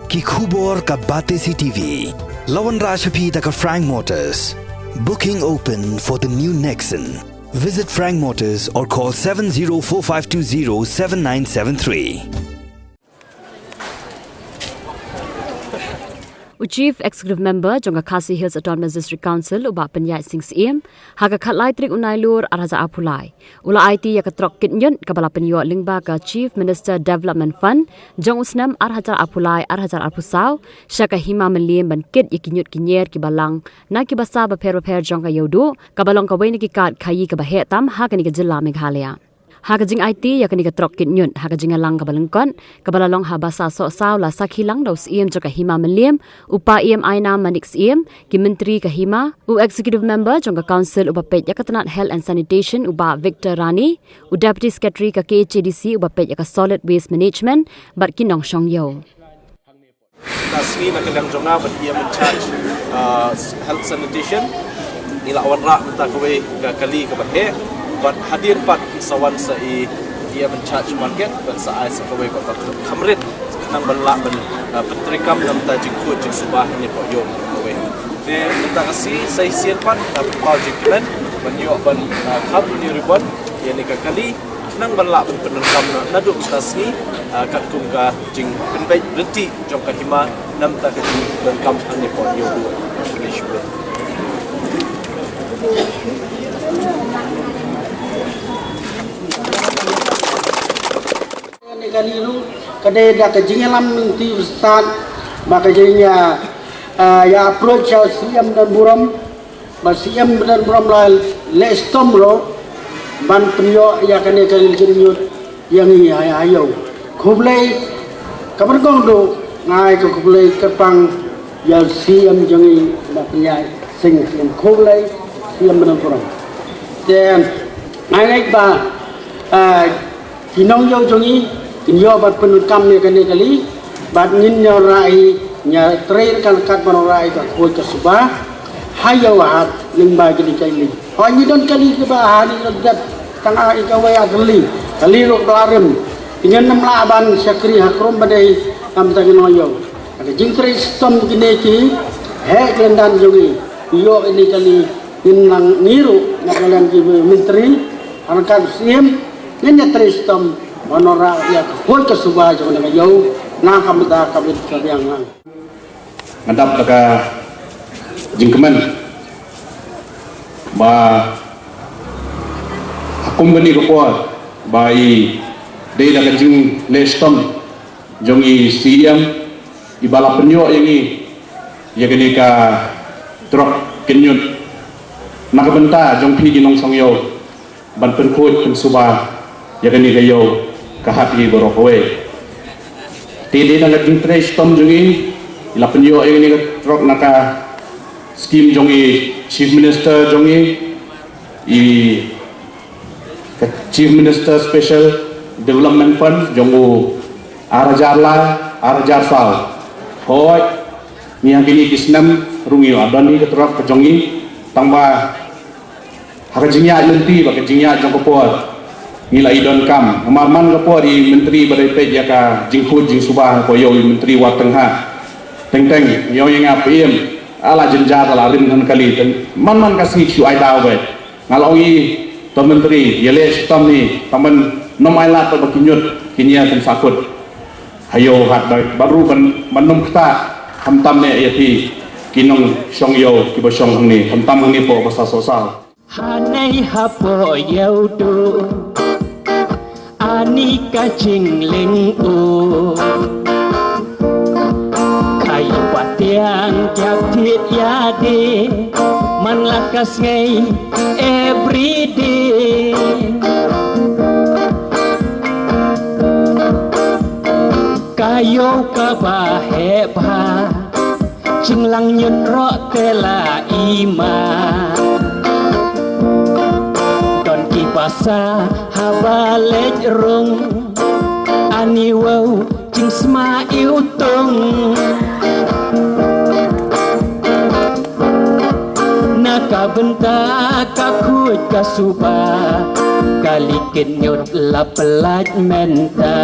ki khubor ka Batesi TV. Lawan Rashapi taka Frank Motors. Booking open for the new Nexon. Visit Frank Motors or call 7045207973. Chief Executive Member Jonga Khasi Hills Autonomous District Council uba Penyai Sing Siem haga khatlai trik unailur araza apulai ula IT yakatrok kitnyun kabala penyo lingba ka Chief Minister Development Fund jong usnam arhajar apulai arhajar apusau syaka hima melim ban kit yakinyut kinyer kibalang na kibasa ba per jonga yodu kabalong kawaini ki kat khayi ka bahe tam haga ni ka jilla Meghalaya. Hagajing IT yakani ka trok kitnyun hagajing alang kabalangkon kabalalong habasa so saw la sakhilang daus iem joka hima melim upa EMI na manix iem ki menteri ka hima u executive member jonga council uba pet yakatanat health and sanitation uba Victor Rani u deputy secretary ka KHDC uba pet yaka solid waste management bat kinong shong yo tasmi na kadang jonga bat ia charge health sanitation ila wanra menta kawe ka kali ka bahe but hadir pat sawan sa ia men-charge market dan sa ai sa kawai kota Kamrit kanang balak ben petrikam nam ta jingkut jing subah ni po yo kawai de menta kasi sa isian pat pau jingklan ban yo ban khab ni ribon yani ka kali kanang balak ben penengkam na duk tasni kat kum ka jing penbai berhenti jong ka hima nam ta ka jing penengkam ni po yo ni syukur kali lu kadai dah kejingalam ti ustaz maka jadinya ya approach siam dan buram siam dan buram la lestom lo ban penyo ya kane kali kinyut yang ayo kublai kabar gong do ngai ko kublai kepang ya siam jangi maknya sing kublai siam dan buram dan ngai ba kinong yo jangi Inyo bat penukam ni kali bat ngin nyorai nya trail kan kat manorai ka koi ka subah hayo hat limba kali oh ni don kali ke ba hari rodat tanga ikawe agli kali ro darim ingin namlaban syakri hakrum badai am tanginoyo ada jingkri stom kini ki he kelendan jogi yo ini kali inang niru ngakalan ki menteri angkat sim nya tristom Manora ya koi ke subah jangan nak jauh nak kamita kabit kabiang lang. Ngadap laka jingkeman ba akum bani ko bai dei laka jing lestom jongi siam ibala penyo yangi ya gani ka trok kenyut nakabenta jong pi ginong songyo ban penkoi pen subah ya gani kayo kahati borokowe tidi na naging trace tom jongi ila penyo ini trok naka scheme jongi chief minister jongi chief minister special development fund jongu arajar sal hoy niang kini kisnam rungi adani ketrok kejongi tangba hakajingya lunti bakajingya jongkopor nilai idon kam amarman kapo di menteri badai pej ka jingkhut jing subah ko yo menteri wa tengha teng yo yang apiem ala jenjar ala rin han kali ten man kasih chu ai daw be ngalongi to menteri yele stom ni taman nomai la to bakinyut kinya ten sakut hayo hat baru manum kita hamtam ne yati kinong song yo kibo song ni hamtam ni po basa sosal hanai hapo yaudu ani kacing ling u kayu patiang tiap tit yade man lakas ngai everyday kayu kabahe ba cinglang nyut ro tela ima Basa habalej rung ani wow jing sma iutung naka benta kakut kasuba kali kenyut la pelaj menta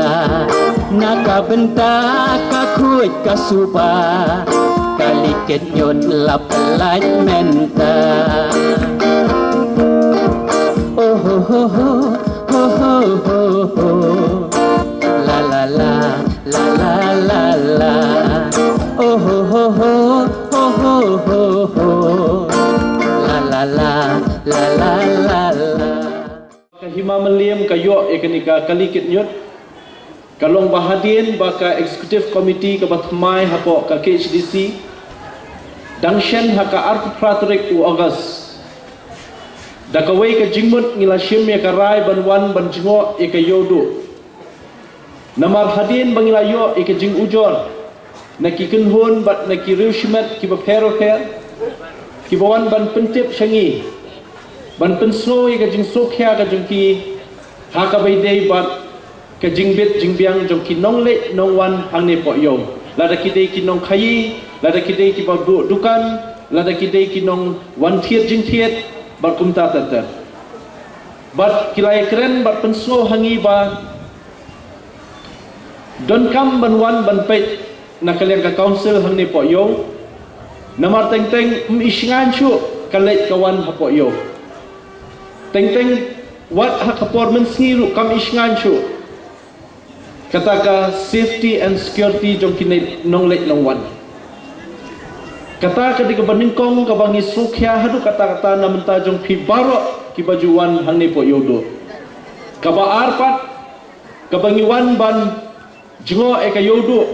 Nakabentak kakuit kasuba Kalikit yun lapalat menta Oh ho ho ho ho ho ho ho La la la la la la la Oh ho ho ho ho ho ho ho La la la la la la la Kahima meliam kayo ekanika kalikit nyut kalong bahadin baka executive committee ke batmai hapo ka KHDC dangshen haka art pratrik u August dakawai ka jingmut ngila shim ya karai banwan banjingo e ka yodu namar hadin bangila yo e ka jing ujor nakikin hon bat nakiriu shimat ki bapero kher ki bawan ban pentip shangi ban pensno e ka jing sokhya ka jing ki haka baidei bat ka jingbit jingbiang jong ki nong le nong wan hang ne po yo lada ki dei ki nong khayi lada ki dei ki ba dukan lada ki dei ki nong wan thiet jing thiet bar kumta tata bat kilai keren bat penso hangi ba don kam ban wan ban pe na kalian ka council hang ne po yo namar teng teng isngan chu kalai kawan ha po yo teng teng wat ha kapor men siru kam isngan chu kata safety and security jong kinai nong lek nong wan kata ketika beningkong ka bangi sukhya hadu kata namenta jong pi baro ki bajuan hang ne po yodo ka ba arpat ka bangi wan ban jingo e ka yodo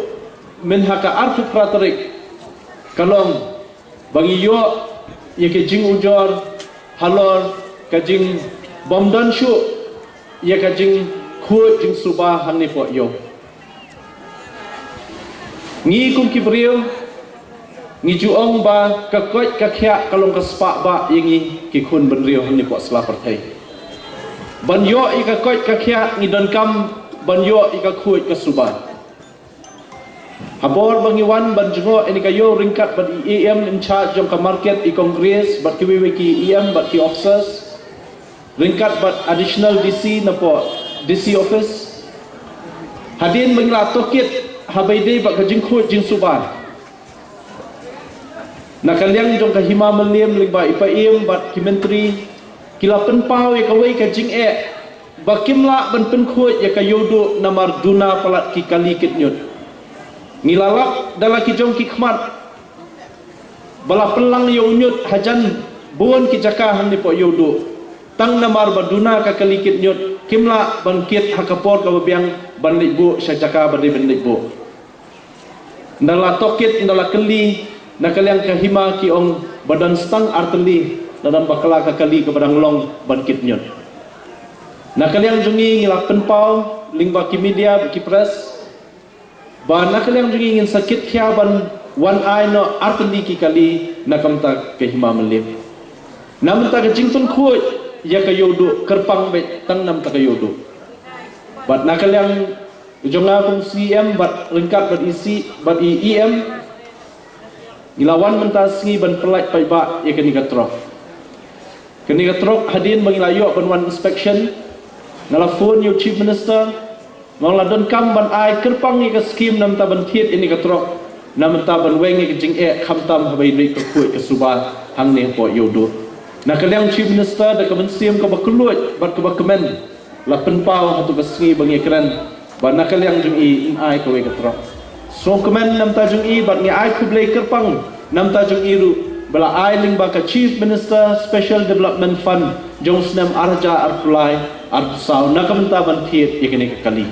men haka artu pratrik kalong bangi yo ye ke jing ujor halor ka jing bomdan shu ye ka jing khu jing suba hang ne po yo ngi kum ki brio ngi juong ba ka koi ka khya kalong ka spa ba yengi ki khun ban rio hang ne po sla parthai ban yo I ka koi ka khya ngi don kam ban yo I ka khu ka suba habor bangi wan ban jingo eni ka yo ringkat ban EM in charge jong ka market I congress bat ki wewe ki EM bat ki officers ringkat bat additional DC na po DC office hadin mengla tokit habaide bak jing khu jing suba na kaliang jong ka hima meliam lingba ipaim bat ki menteri kila penpau ya kawai ka jing bakimla ban pen khu ya ka yodo namar duna palat ki kali kit nyut ngilalak dala ki jong ki khmat bala pelang yo nyut hajan buon ki jaka han ni po yodo tang namar baduna ka kali kit nyut kimla bangkit hakapor ka biang banlik bu syajaka bandi banlik bu ndala tokit ndala keli nakaliang kahima ki ong badan stang arteli dalam bakala ka kali ka badang long bangkit nyut nakaliang jungi ngila penpau lingba ki media ki press ba nakaliang jungi ngin sakit khya ban one eye no arteli ki kali nakamta kahima melip namta ka jingtun khoi ya ka yodo kerpang be tang nam ta ka yodo bat nakaliang jonga kum CM bat lengkap bat isi bat EM ilawan mentasngi ban pelai pai ba ya kani katrok hadin mengilayo ban wan inspection ngala phone you chief minister ngala don kam ban ai kerpang ni ka scheme nam ta ban thiet ini katrok nam ta ban weng ni jing khamtam habai ni ka khoi ka suba hang ne po yodo nakaliang chief minister da kemensiam ka bakuluj bat ka bakamen la penpau hatu basngi bangi kran ba nakaliang jung I in ai ka we ka tro so kemen nam ta jung I bat ngi ai kublai kerpang nam ta jung I ru bala ai ling ba ka chief minister special development fund jong snam arja arpulai arpsau nakamta ban thiet yakini ka kali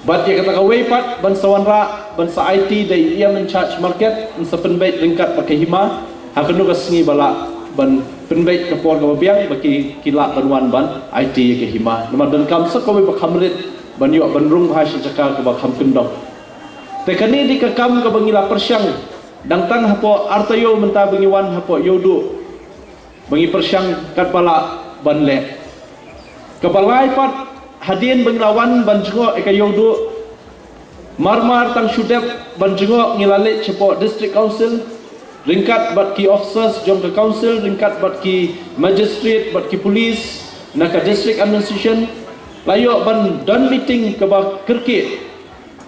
bat ya kata ka we pat ban sawanra ban sa IT da IM in charge market in sa penbait lingkat pakai hima hakanu ka sngi bala ban penbait ka por ka biang baki kila banwan ban IT ke hima nama dan kam sa ko ba khamrit ban yo ban rung ha shi jaka ka ba kham kendong te kani di ka kam ka bangila persyang dang tang hapo artayo menta bangiwan hapo yodo bangi persyang kat bala ban le ka balai pat hadin bangilawan ban jungo e ka yodo marmar tang shudep ban jungo ngilale cepo district council ringkat bat ki officers jong ke council ringkat bat ki magistrate bat ki police naka district administration layo ban don meeting ke ba kerkit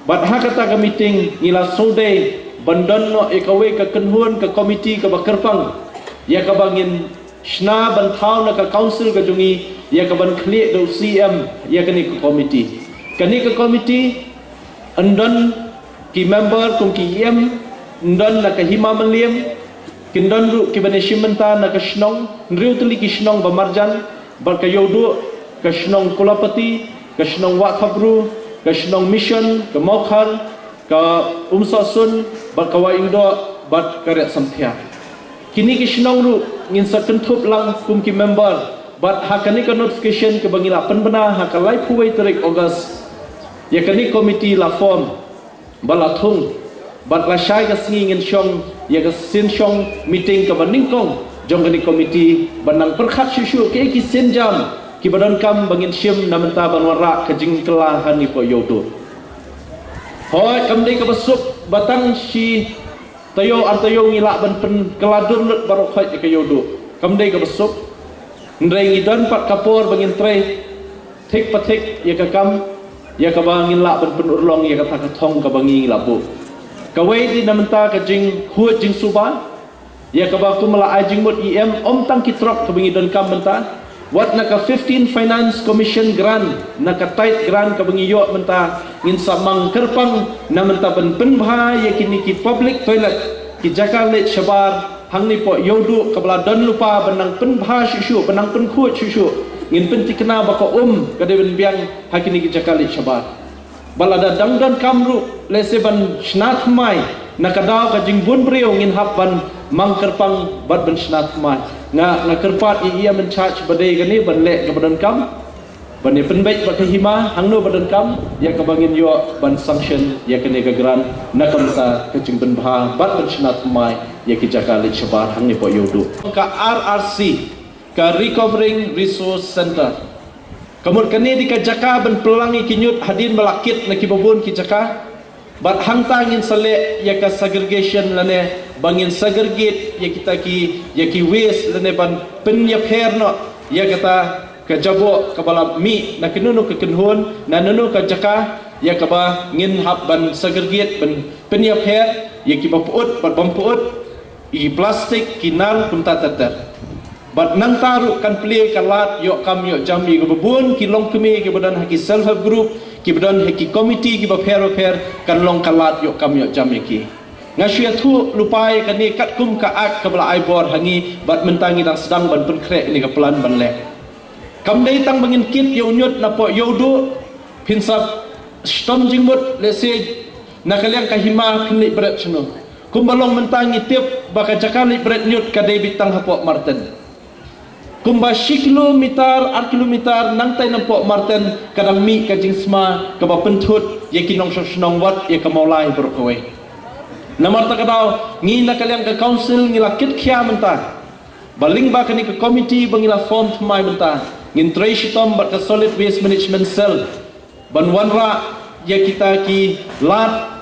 bat hakata ke meeting ngila sode ban don no ekawe ke kenhuan ke komiti ke ba kerpang ya ke bangin shna ban thau na ke council ke jungi ya ke ban klik do CM ya ke ni ke komiti andon ki member kum ki yem ndon na ke hima menliem kindon ru ki bane shimenta na ke shnong nriu tuli ki shnong ba marjan bar ke yodu ke shnong kulapati ke shnong wakhabru ke shnong mission ke mokhar ke umsasun bar ke waindo bar karya sampia kini ki shnong ru ngin sa kentup lang kum ki member bat hakani ke notification ke bangila penbena hakalai puwai tarik August ya kani komiti la form balathung bat la shai ka singi ngin shong ya ka sin shong meeting ka baning kong jong kani komiti banang perkhat shushu ke ki sin jam ki badan kam bangin shim namenta banwara ka jing kelahan ni po yodo hoi kam dei ka basuk batang si tayo antayo ngila ban pen keladur lut barok khoi ka yodo kam dei ka basuk ndrei ngidan pat kapor bangin tre thik pathik ya ka kam ya ka bangin la ban pen urlong ya ka thong ka bangin la bu kawai di namenta ka jing huat jing suba ya ka ba kumala ajing mot em om tang kitrok ka bangi don kam menta wat na ka 15 finance commission grant na ka tight grant ka bangi yo menta ngin samang kerpang na menta ban penbha ya kini ki public toilet ki jaka let shabar hang ni po yodu ka bala don lupa benang penbha shushu benang pen khuat shushu ngin penti kena ba ko ka de ben biang hakini ki jaka let shabar balada dangdan kamru lese ban shnat mai nakadaw ka jingbun brio ngin hapban mangkerpang bad ban shnat mai nga kerpat ia men charge badai gani ban le ka badan kam ban ni penbaik ba hima hangno badan kam ya ka bangin yo ban sanction ya kene ka gran nakamsa ka jingban bha bad ban shnat mai ya ki jaka le shabar hang ni po yodu ka RRC ka Recovering Resource Center kamur kani di ka jaka ban pelangi kinyut hadin balakit na kibabun ki jaka bat hangta ngin sale ya ka segregation lane bangin segregate ya kita ki waste lane ban penyap herno ya kata ka jabo ka bala mi na kinunu ka kinhun na nunu ka jaka ya ka ba ngin hab ban segregate ban penyap her ya ki bapuut bat bampuut i plastik kinal kunta tatar bat nang taru kan play kalat yok kam yok jami ke bebun ki long kemi ke badan haki self help group ki badan haki committee ki baper kan long kalat yok kam yok jami ki ngasia thu lupai kan ni kat kum ka ak ke bala aibor hangi bat mentangi dang sedang ban pen krek ni ke pelan ban le kam dei tang bangin kit yo nyut na po yo do pinsap stom jingmut lese nakaliang kahima kini berat chno kum balong mentangi tip baka jakali berat nyut ka dei bitang hapo marten kumba kilometer kilometer nang tay nampo marten kadang mi ka jingsma ka ba pentut ye kinong shnong wat ye ka maulai berkowe namar ta kadaw ngi na kaliang ka council ngila kit khia menta baling ba kani ka committee bangila form mai menta ngin tray shitom ba ka solid waste management cell ban wanra ye kita ki lat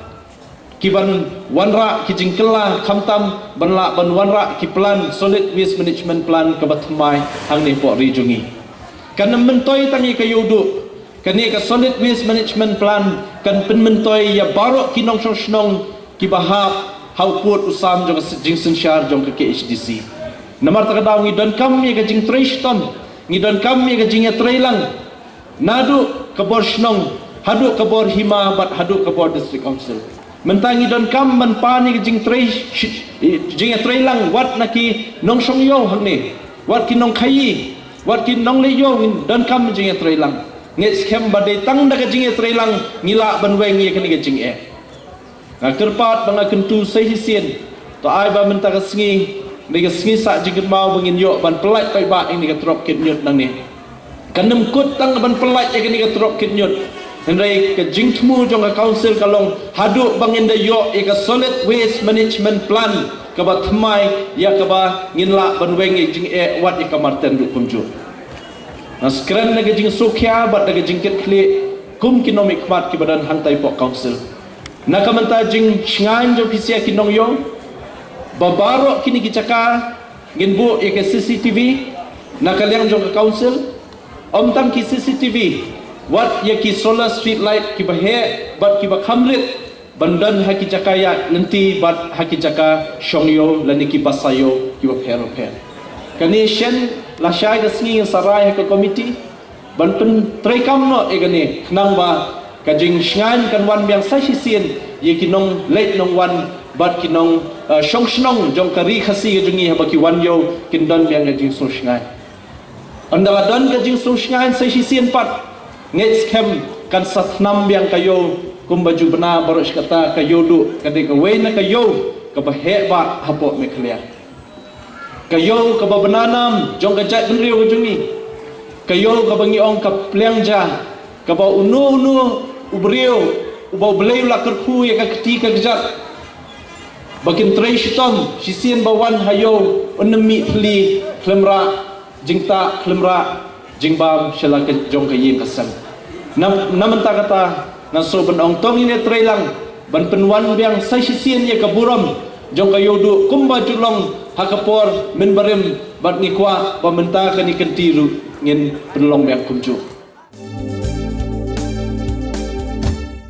kiban wanra ki jingkela khamtam banla ban wanra ki plan solid waste management plan ka batmai hang ni po rijungi kan mentoi tangi ka yodu kani ka solid waste management plan kan pen mentoi ya barok ki nong shnong ki bahap hau put usam jong jing sensyar jong ka KHDC namar ta daw ngi don kam ye ka jing trishton ngi don kam ye ka jing ya trailang nadu ka bor shnong hadu ka bor hima bat hadu ka bor district council mentangi don kam man pani jing tray lang wat naki nong song yo hang ni wat ki nong khai wat ki nong le yo don kam jing tray lang nge scam badai tang daga jing tray lang ngila ban weng ye kani jing e na kerpat bang kentu sai hisien to ai ba menta ka sngi ni ka sngi sa jing mau bangin yo ban pelat pai ba ini ka trop kit nyut nang ni kanem kut tang ban pelat ye kani ka trop kit nyut Hendai ke jingtmu jong ka council kalong hadu banginda yo ika solid waste management plan ka ba thmai ya ka ba nginla banweng jing e wat ika marten du kumju na skran na jing sukhya bat na jing ket khle kum kinomik mat ki badan hantai po council na ka manta jing shngan jo pisia kinong yo babaro kini kichaka nginbu ika CCTV na kalyang jong ka council om tam ki CCTV wat yaki solar street light ki bahe bat ki bakhamrit bandan haki jakaya nanti bat haki jaka shongyo lani ki basayo ki baphero pher kani shen la shai da sngi sarai ha committee ban pen trekam no egane nang ba kajing shngan kan wan biang sai sien ye kinong late nong wan bat kinong shong shnong jong kari khasi jungi ha baki wan yo kin don biang kajing so shngan andala don kajing so shngan sai sien pat ngets kem kan satnam biang kayo kum baju bena baros kata kayo du kadek we na kayo ka bahe ba hapo me khlia kayo ka babananam jong kajat benriu jungi kayo ka bangi ong ka plengja ka ba unu ubrio ubau belai la kerku ya ka ketika kejat bakin tray shitom sisien bawan hayo unmi thli khlemra jingta khlemra jingbam shela ke jong ka yim kasan nam ta kata na so ban ong tong ini tray lang ban penwan biang sai sisien ya ka buram jong ka yodu kumba julong hakapor min barim bat ni kwa ba menta ka ni kentiru ngin penlong biang kumju